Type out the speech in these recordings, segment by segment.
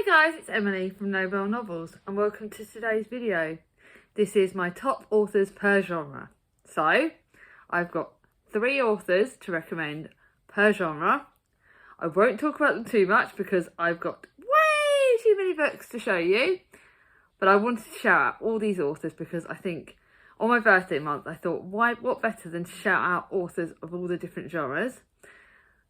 Hey guys, it's Emily from Nobel Novels and welcome to today's video. This is my top authors per genre. So, I've got 3 authors to recommend per genre. I won't talk about them too much because I've got way too many books to show you. But I wanted to shout out all these authors because I think on my birthday month I thought, what better than to shout out authors of all the different genres.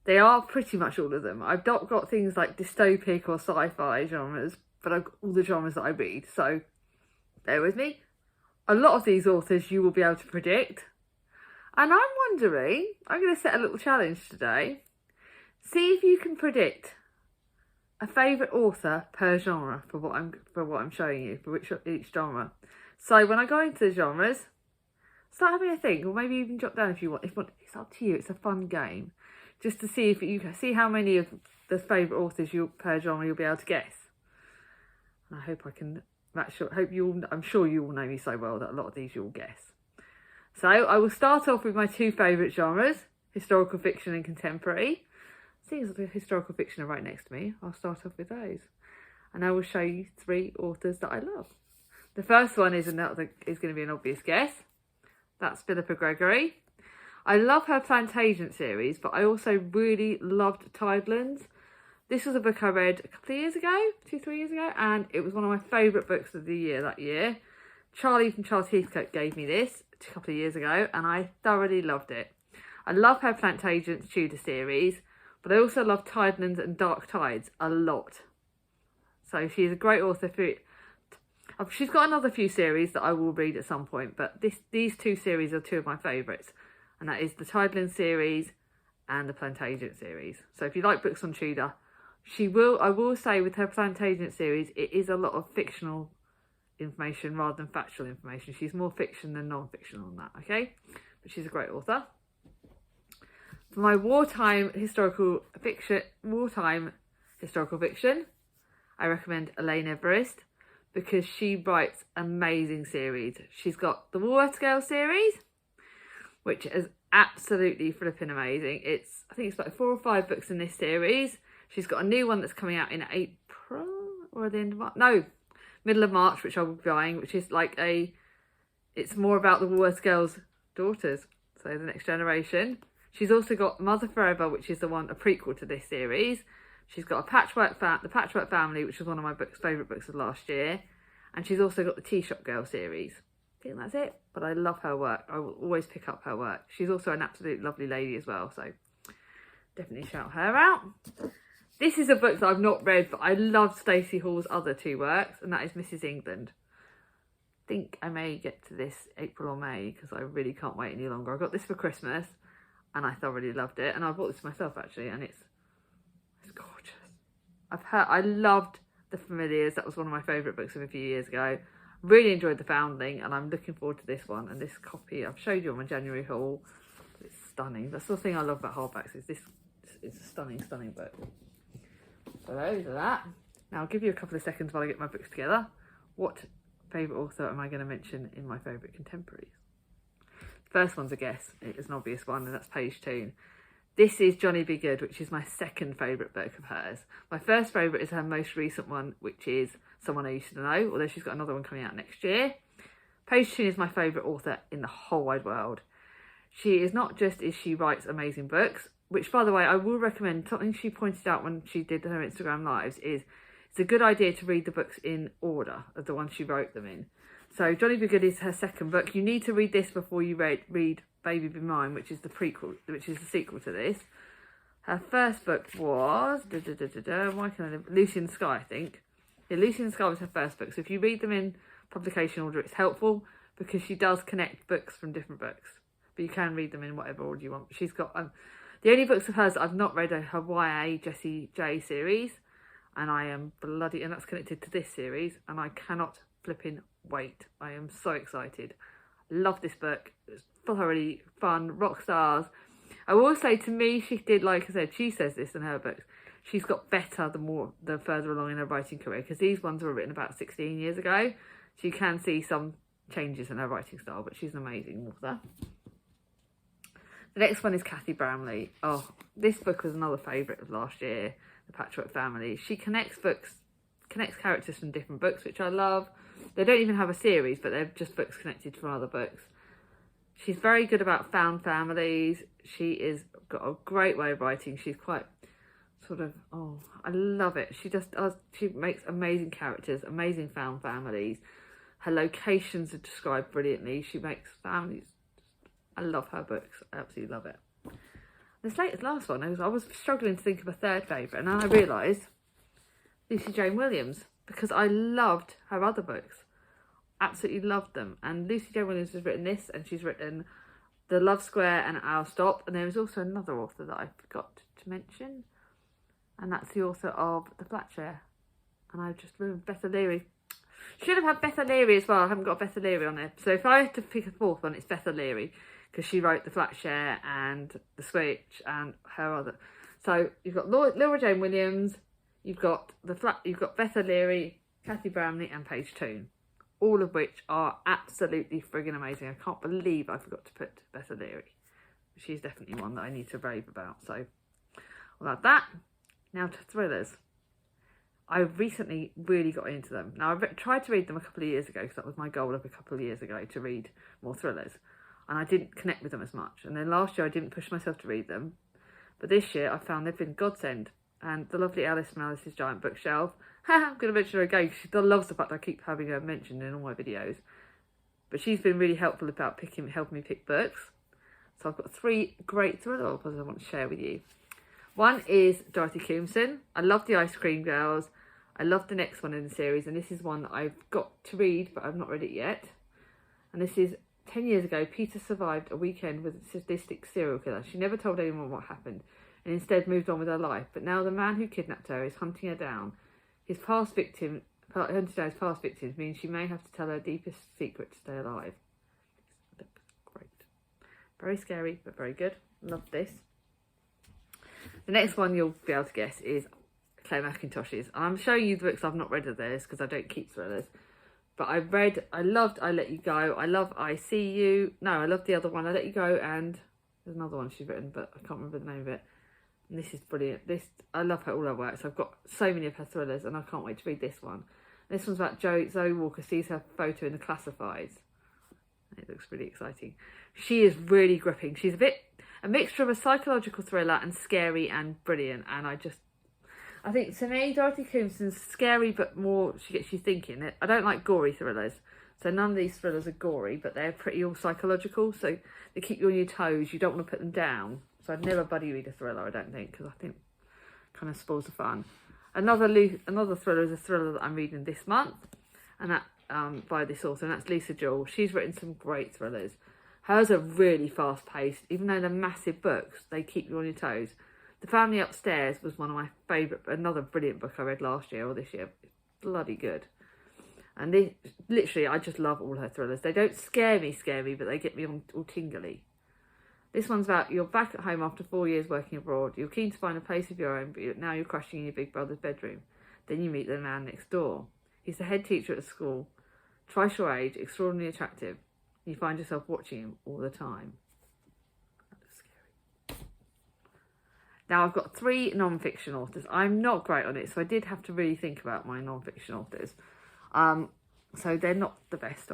They are pretty much all of them. I've not got things like dystopic or sci-fi genres, but I've got all the genres that I read, so bear with me. A lot of these authors you will be able to predict. And I'm wondering, I'm going to set a little challenge today. See if you can predict a favourite author per genre for what I'm showing you, for each genre. So when I go into the genres, start having a think, or maybe even jot down if you want. It's up to you, it's a fun game. Just to see if you can see how many of the favourite authors per genre you'll be able to guess. And I hope I can match. I'm sure you all know me so well that a lot of these you'll guess. So I will start off with my 2 favourite genres: historical fiction and contemporary. Seeing as the historical fiction are right next to me, I'll start off with those, and I will show you 3 authors that I love. The first one is going to be an obvious guess. That's Philippa Gregory. I love her Plantagenet series, but I also really loved Tidelands. This was a book I read a couple of years ago, 2-3 years ago, and it was one of my favourite books of the year that year. Charlie from Charles Heathcote gave me this a couple of years ago, and I thoroughly loved it. I love her Plantagenet Tudor series, but I also love Tidelands and Dark Tides a lot. So she's a great author. She's got another few series that I will read at some point, but these 2 series are 2 of my favourites. And that is the Tidelands series and the Plantagenet series. So if you like books on Tudor, I will say with her Plantagenet series, it is a lot of fictional information rather than factual information. She's more fiction than non-fiction on that, okay? But she's a great author. For my wartime historical fiction, I recommend Elena Burris because she writes amazing series. She's got the Woolworth series, which is absolutely flipping amazing. I think it's like 4 or 5 books in this series. She's got a new one that's coming out in April or the end of March. No, middle of March, which I will be buying, which is it's more about the Woolworth Girls' daughters, so the next generation. She's also got Mother Forever, which is a prequel to this series. She's got the Patchwork Family, which was one of my favourite books of last year. And she's also got the Tea Shop Girl series. I think that's it, but I love her work. I will always pick up her work. She's also an absolute lovely lady as well, so definitely shout her out. This is a book that I've not read, but I love Stacey Hall's other 2 works, and that is Mrs. England. I think I may get to this April or May because I really can't wait any longer. I got this for Christmas and I thoroughly loved it, and I bought this myself actually, and it's gorgeous. I loved The Familiars. That was one of my favourite books of a few years ago. Really enjoyed The Foundling, and I'm looking forward to this one. And this copy I've showed you on my January haul. It's stunning. That's the thing I love about hardbacks is this. It's a stunning book. So those are that. Now I'll give you a couple of seconds while I get my books together. What favourite author am I going to mention in my favourite contemporaries? First one's a guess. It is an obvious one, and that's Page Toon. This is Johnny Be Good, which is my second favourite book of hers. My first favourite is her most recent one, which is Someone I Used to Know, although she's got another one coming out next year. Page Toon is my favourite author in the whole wide world. She writes amazing books, which, by the way, I will recommend. Something she pointed out when she did her Instagram lives is it's a good idea to read the books in order of the ones she wrote them in. So Johnny Be Good is her second book. You need to read this before you read Baby Be Mine, which is the sequel to this. Her first book was Lucy in the Sky, I think. Yeah, Lucy in the Sky was her first book. So if you read them in publication order, it's helpful because she does connect books from different books. But you can read them in whatever order you want. She's got the only books of hers that I've not read are her YA Jessie J series, and and that's connected to this series, and I cannot flipping wait. I am so excited. Love this book. It's thoroughly fun. Rock stars. I will say, to me, she did, like I said, she says this in her books. She's got better the further along in her writing career, because these ones were written about 16 years ago. So you can see some changes in her writing style, but she's an amazing author. The next one is Cathy Brownlee. Oh, this book was another favourite of last year, The Patchwork Family. She connects books connects characters from different books, which I love. They don't even have a series, but they're just books connected from other books. She's very good about found families. She is got a great way of writing. She's quite sort of, oh, I love it. She just does, she makes amazing characters, amazing found families. Her locations are described brilliantly. She makes families. I love her books. I absolutely love it. This last one, I was struggling to think of a third favourite, and then I realised Lucy Jane Williams, because I loved her other books. Absolutely loved them. And Lucy Jane Williams has written this, and she's written The Love Square and Our Stop. And there is also another author that I forgot to mention, and that's the author of The Flat Chair. And I've just ruined Beth O'Leary. Should have had Beth O'Leary as well. I haven't got Beth O'Leary on there. So if I had to pick a fourth one, it's Beth O'Leary, because she wrote The Flat Share and The Switch and her other. So you've got Laura Jane Williams, you've got Beth O'Leary, Kathy Brownlee, and Paige Toon, all of which are absolutely friggin' amazing. I can't believe I forgot to put Beth O'Leary. She's definitely one that I need to rave about. So I'll add that. Now to thrillers. I recently really got into them. Now, I tried to read them a couple of years ago, because that was my goal of a couple of years ago, to read more thrillers. And I didn't connect with them as much. And then last year I didn't push myself to read them. But this year I found they've been godsend. And the lovely Alice from Alice's Giant Bookshelf. I'm going to mention her again, because she loves the fact I keep having her mentioned in all my videos. But she's been really helpful about helping me pick books. So I've got 3 great thriller authors I want to share with you. One is Dorothy Kimson. I love The Ice Cream Girls. I love the next one in the series, and this is one that I've got to read, but I've not read it yet. And this is 10 years ago, Peter survived a weekend with a sadistic serial killer. She never told anyone what happened, and instead moved on with her life. But now the man who kidnapped her is hunting her down. Hunting down his past victims means she may have to tell her deepest secret to stay alive. Great. Very scary, but very good. Love this. The next one you'll be able to guess is Claire Mackintosh's. And I'm showing you the books I've not read of theirs, because I don't keep thrillers. But I loved I Let You Go. I love I See You. No, I love the other one, I Let You Go, and there's another one she's written, but I can't remember the name of it. And this is brilliant. I love all her works. I've got so many of her thrillers, and I can't wait to read this one. This one's about Zoe Walker sees her photo in the classifieds. It looks really exciting. She is really gripping. She's a mixture of a psychological thriller and scary and brilliant. And I think, to me, Dorothy Kimson's scary, but more, she gets you thinking. I don't like gory thrillers, so none of these thrillers are gory, but they're pretty all psychological, so they keep you on your toes. You don't want to put them down. So I'd never buddy read a thriller, I don't think, because I think it kind of spoils the fun. Another thriller is a thriller that I'm reading this month, and that by this author, and that's Lisa Jewell. She's written some great thrillers. Hers are really fast-paced. Even though they're massive books, they keep you on your toes. The Family Upstairs was one of my favourite, another brilliant book I read last year or this year. It's bloody good. And literally, I just love all her thrillers. They don't scare me, but they get me all tingly. This one's about, you're back at home after 4 years working abroad. You're keen to find a place of your own, but now you're crashing in your big brother's bedroom. Then you meet the man next door. He's the head teacher at the school. Twice your age, extraordinarily attractive. You find yourself watching him all the time. Now, I've got 3 non-fiction authors. I'm not great on it, so I did have to really think about my non-fiction authors. So they're not the best,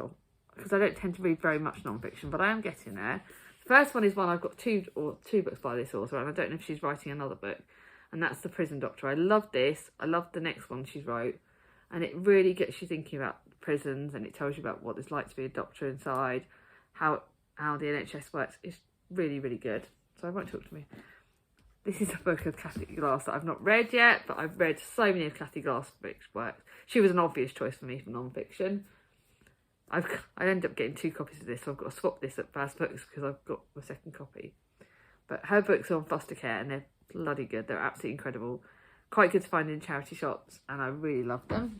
because I don't tend to read very much non-fiction, but I am getting there. The first one is one I've got two books by this author, and I don't know if she's writing another book, and that's The Prison Doctor. I love this. I love the next one she wrote, and it really gets you thinking about prisons, and it tells you about what it's like to be a doctor inside, how the NHS works. It's really, really good. So I won't talk to me. This is a book of Cathy Glass that I've not read yet, but I've read so many of Cathy Glass' works. She was an obvious choice for me for non-fiction. I ended up getting 2 copies of this, so I've got to swap this at Baz Books because I've got the second copy. But her books are on foster care, and they're bloody good. They're absolutely incredible. Quite good to find in charity shops, and I really love them.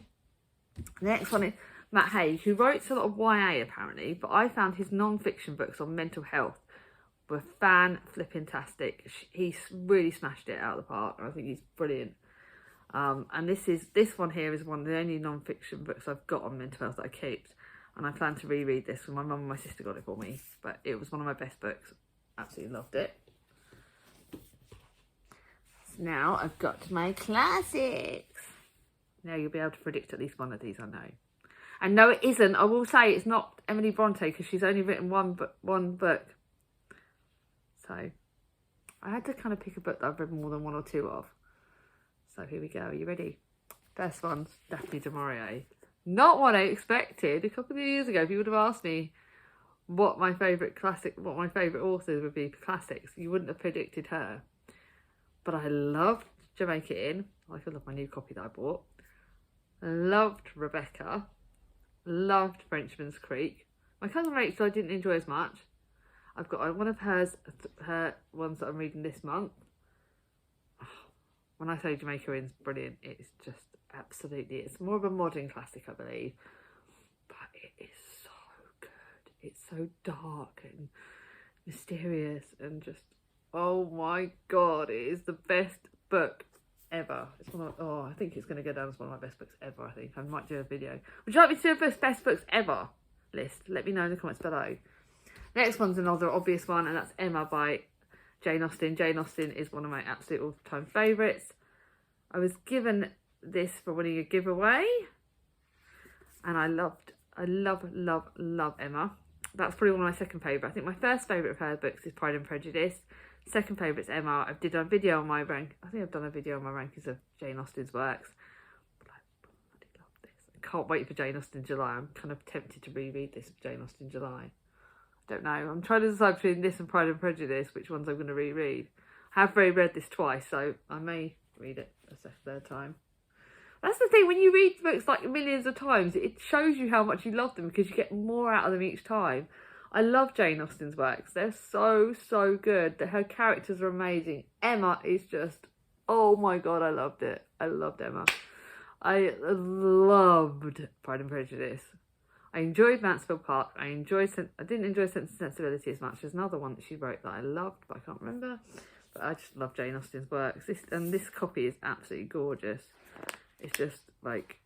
The next one is Matt Haig, who writes a lot of YA apparently, but I found his non-fiction books on mental health were fan-flipping-tastic. He's really smashed it out of the park. I think he's brilliant. And this one here is one of the only non-fiction books I've got on mental health that I kept. And I plan to reread this, because my mum and my sister got it for me. But it was one of my best books. Absolutely loved it. So now I've got to my classics. Now you'll be able to predict at least one of these, I know. And no, it isn't. I will say it's not Emily Bronte because she's only written one book. So I had to kind of pick a book that I've read more than one or two of. So here we go. Are you ready? First one's Daphne du Maurier. Not what I expected. A couple of years ago, if you would have asked me what my favourite authors would be for classics, you wouldn't have predicted her. But I loved Jamaica Inn. I love my new copy that I bought. Loved Rebecca. Loved Frenchman's Creek. My Cousin Rachel I didn't enjoy as much. I've got one of her ones that I'm reading this month. When I say Jamaica Inn's brilliant, it's just absolutely, it's more of a modern classic, I believe. But it is so good. It's so dark and mysterious and just, oh my God, it is the best book ever. It's one of, I think it's going to go down as one of my best books ever, I think. I might do a video. Would you like me to do a best books ever list? Let me know in the comments below. Next one's another obvious one, and that's Emma by Jane Austen. Jane Austen is one of my absolute all-time favourites. I was given this for winning a giveaway, and I love Emma. That's probably one of my second favourite. I think my first favourite of her books is Pride and Prejudice. Second favourite is Emma. I think I've done a video on my rankings of Jane Austen's works. But I bloody love this. I can't wait for Jane Austen July. I'm kind of tempted to reread this Jane Austen July. I don't know. I'm trying to decide between this and Pride and Prejudice, which ones I'm going to reread. I have read this twice, so I may read it a third time. That's the thing, when you read books like millions of times, it shows you how much you love them because you get more out of them each time. I love Jane Austen's works. They're so, so good. Her characters are amazing. Emma is just, oh my God, I loved it. I loved Emma. I loved Pride and Prejudice. I enjoyed Mansfield Park. I didn't enjoy Sense and Sensibility as much. There's another one that she wrote that I loved, but I can't remember. But I just love Jane Austen's works. This copy is absolutely gorgeous. It's just like,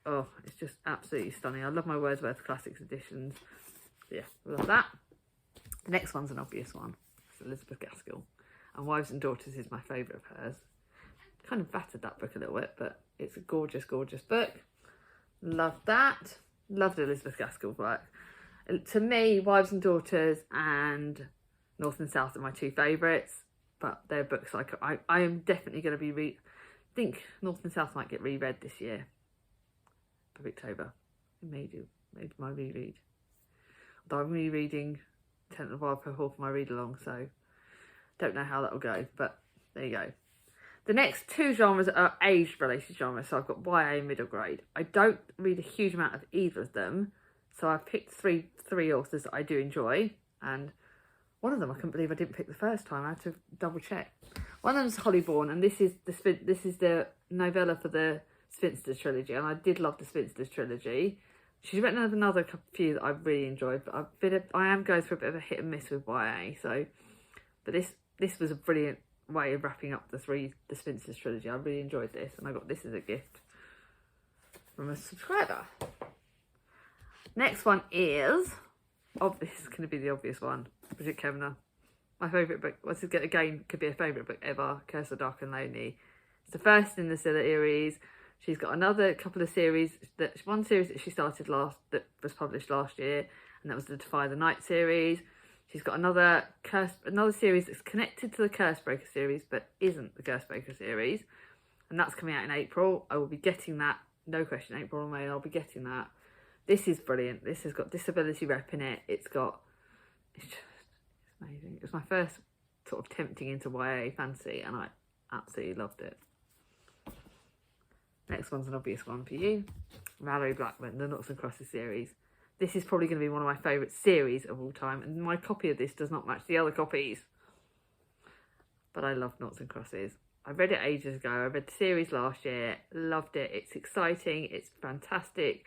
it's just absolutely stunning. I love my Wordsworth Classics editions. Yeah, I love that. The next one's an obvious one. It's Elizabeth Gaskill. And Wives and Daughters is my favourite of hers. Kind of battered that book a little bit, but it's a gorgeous, gorgeous book. Love that. Loved Elizabeth Gaskill's work. To me, Wives and Daughters and North and South are my two favourites, but they're books I am definitely going to be I think North and South might get reread this year. For October. Maybe my reread. Although I'm rereading Tent of Wild Pearl for my read along, so don't know how that will go, but there you go. The next two genres are age-related genres, so I've got YA and middle grade. I don't read a huge amount of either of them, so I've picked three authors that I do enjoy, and one of them I couldn't believe I didn't pick the first time. I had to double check. One of them is Holly Bourne, and this is the novella for the Spinsters trilogy, and I did love the Spinsters trilogy. She's written another few that I've really enjoyed, but I am going through a bit of a hit and miss with YA. So, but this was a brilliant way of wrapping up the Spinsters trilogy. I really enjoyed this, and I got this as a gift from a subscriber. Next one is, this is going to be the obvious one, Bridget Kevin. My favourite book. This is again could be a favourite book ever. Curse of Dark and Lonely. It's the first in the series. She's got another couple of series, one series that she started that was published last year, and that was the Defy the Night series. She's got another series that's connected to the Cursebreaker series, but isn't the Cursebreaker series, and that's coming out in April. I will be getting that, no question, April or May, I'll be getting that. This is brilliant. This has got disability rep in it. It's amazing. It was my first sort of tempting into YA fantasy, and I absolutely loved it. Next one's an obvious one for you. Mallory Blackman, the Noughts and Crosses series. This is probably going to be one of my favourite series of all time, and my copy of this does not match the other copies. But I love Noughts and Crosses. I read it ages ago. I read the series last year. Loved it. It's exciting. It's fantastic.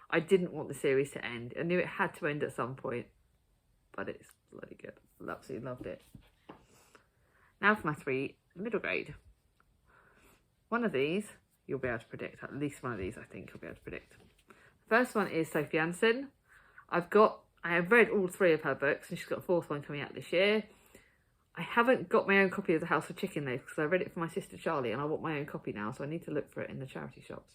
I didn't want the series to end. I knew it had to end at some point, but it's bloody good. I absolutely loved it. Now for my three middle grade. One of these you'll be able to predict. At least one of these I think you'll be able to predict. The first one is Sophie Anderson. I have read all three of her books, and she's got a fourth one coming out this year. I haven't got my own copy of The House of Chicken though, because I read it for my sister Charlie, and I want my own copy now, so I need to look for it in the charity shops.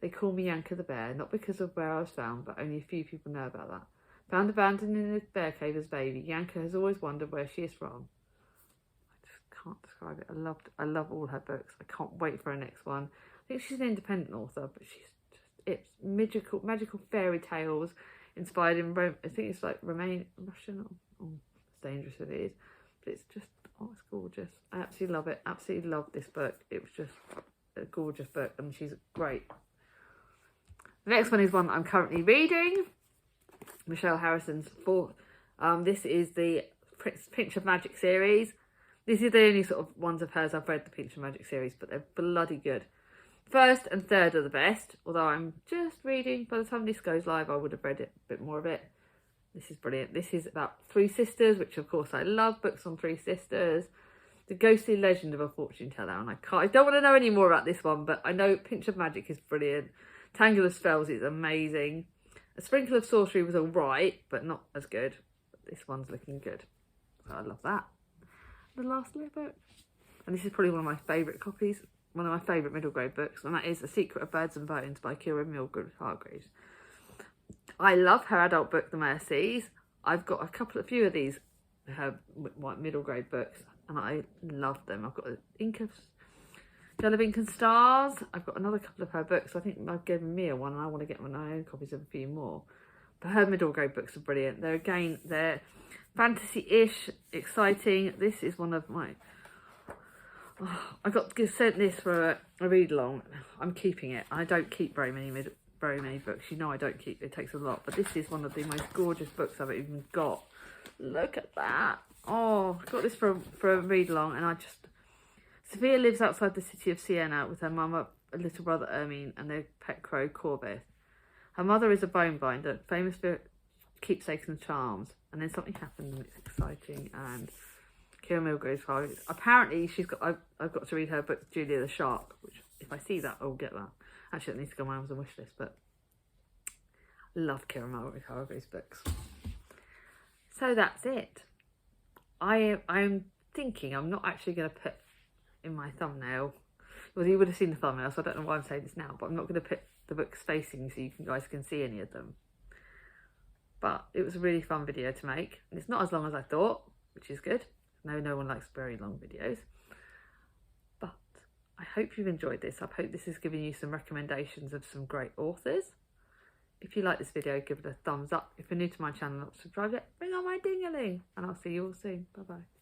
They call me Yanka the bear, not because of where I was found, but only a few people know about that. Found abandoned in a bear cave as a baby, Yanka has always wondered where she is from. I just can't describe it. I love all her books. I can't wait for her next one. I think she's an independent author, but it's magical fairy tales inspired in I think it's like Russian. Oh, it's dangerous if it is, but it's just, oh, it's gorgeous. I absolutely love it. Absolutely love this book. It was just a gorgeous book, and she's great. The next one is one that I'm currently reading, Michelle Harrison's fourth. This is the Pinch of Magic series. This is the only sort of ones of hers I've read, the Pinch of Magic series, but they're bloody good. First and third are the best, although I'm just reading. By the time this goes live, I would have read a bit more of it. This is brilliant. This is about three sisters, which of course I love, books on three sisters. The ghostly legend of a fortune teller, and I don't want to know any more about this one, but I know Pinch of Magic is brilliant. Tangle of Spells is amazing. A Sprinkle of Sorcery was alright, but not as good. But this one's looking good. So I love that. The last little book. And this is probably one of my favourite copies, one of my favourite middle grade books, and that is A Secret of Birds and Bones by Kira Milgard Hargreaves. I love her adult book, The Mercies. I've got a few of these, her middle grade books, and I love them. I've got Girl of Ink and Stars. I've got another couple of her books. I think I've given Mia one, and I want to get my own copies of a few more. But her middle grade books are brilliant. They're fantasy-ish, exciting. This is one of my... Oh, I got sent this for a read-along. I'm keeping it. I don't keep very many books. You know I don't keep. It takes a lot. But this is one of the most gorgeous books I've even got. Look at that. Oh, I got this for a read-along, and I just... Sophia lives outside the city of Siena with her mum, a little brother Ermine, and their pet crow Corbeth. Her mother is a bone binder, famous for keepsakes and charms. And then something happened, and it's exciting. And Kira Milgard, apparently I've got to read her book Julia the Shark, which if I see that, I'll get that. Actually, it needs to go on my Amazon wish list, but I love Kira Milgard's books. So that's it. I'm thinking I'm not actually going to put in my thumbnail, well, you would have seen the thumbnail, so I don't know why I'm saying this now, but I'm not going to put the books facing so you guys can see any of them. But it was a really fun video to make, and it's not as long as I thought, which is good. No one likes very long videos. But I hope you've enjoyed this. I hope this has given you some recommendations of some great authors. If you like this video, give it a thumbs up. If you're new to my channel, not subscribed yet, ring on my ding-a-ling, and I'll see you all soon. Bye bye.